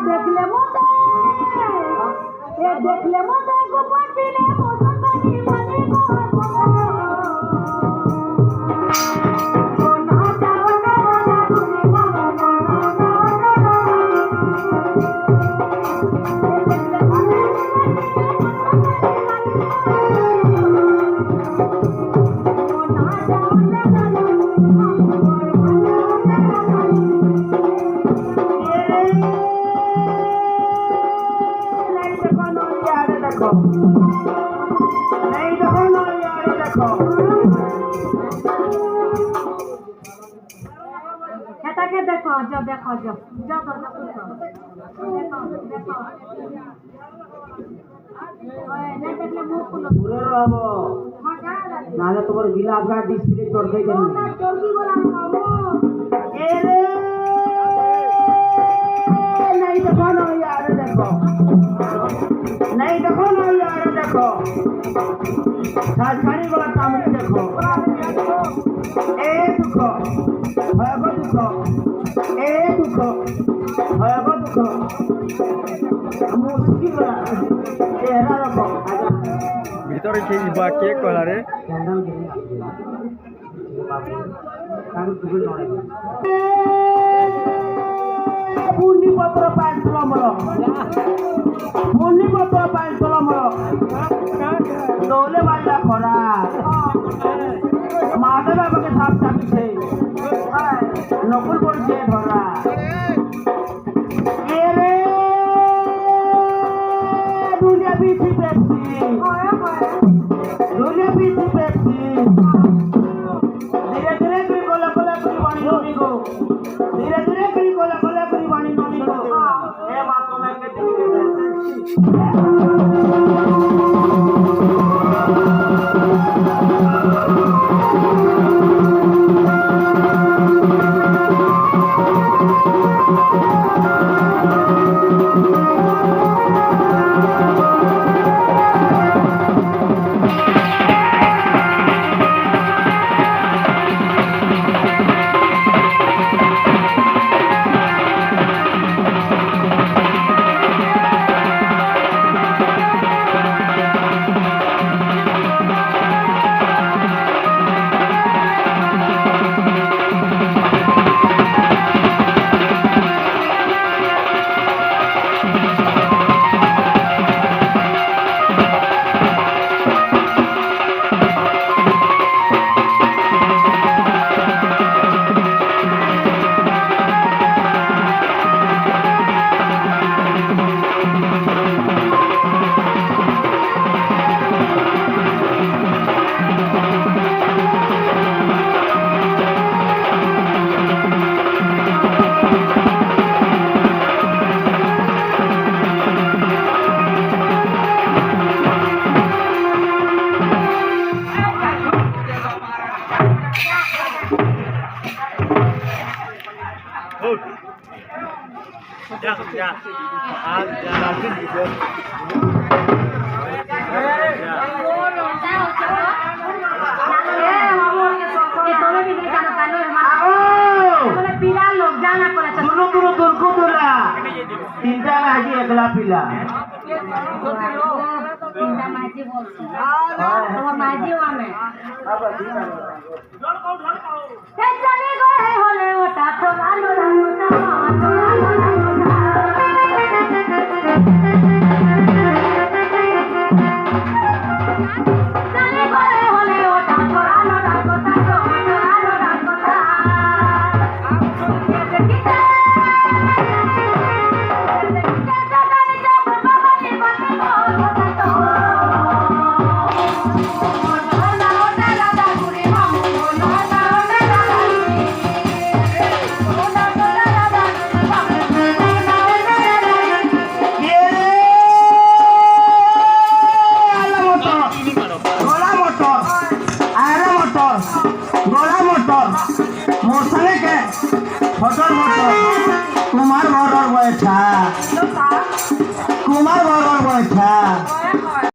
দেখলে মতে এ দেখলে মতে গোপন দিলে মতন বানি মানে গো देखो जो देखो जो जो तो देखो देखो ओए नहीं देखले मुंह खुलो दूरे रहो नाले तुम्हारे गिलास का डिस्प्ले चढ़ गई कौन ना चोरी बोला मामो ए रे नहीं देखो ना यार देखो नहीं देखो ना यार देखो राजधानी वाला कामड़ी देखो ए दुखो भयगो दुखो ए दुखो भयगो दुखो मुस्किल वाला चेहरा रखो ভিতরে কি বা কে কলারে পুনি পত্র পাঁচ তলমর পুনি পত্র পাঁচ তলমর দৌলে বাজা খরা মাধব বাবাকে সাপ চাপিছে নকুল পড়ছে ধরা এরে দুনিয়া বিচি পেপসি দুনিয়া বিচি পেপসি ধীরে ধীরে করি গোলা গোলা করি বাণী ননি গো ধীরে ধীরে করি গোলা গোলা করি বাণী ননি গো এ মা তোমাকে দেখে Ya, তিনটা মাঝি একলা পিলা তিনটা মাঝি বলছো তোমার মাঝিও আমি জানি গো হলে ওটা তো ভালো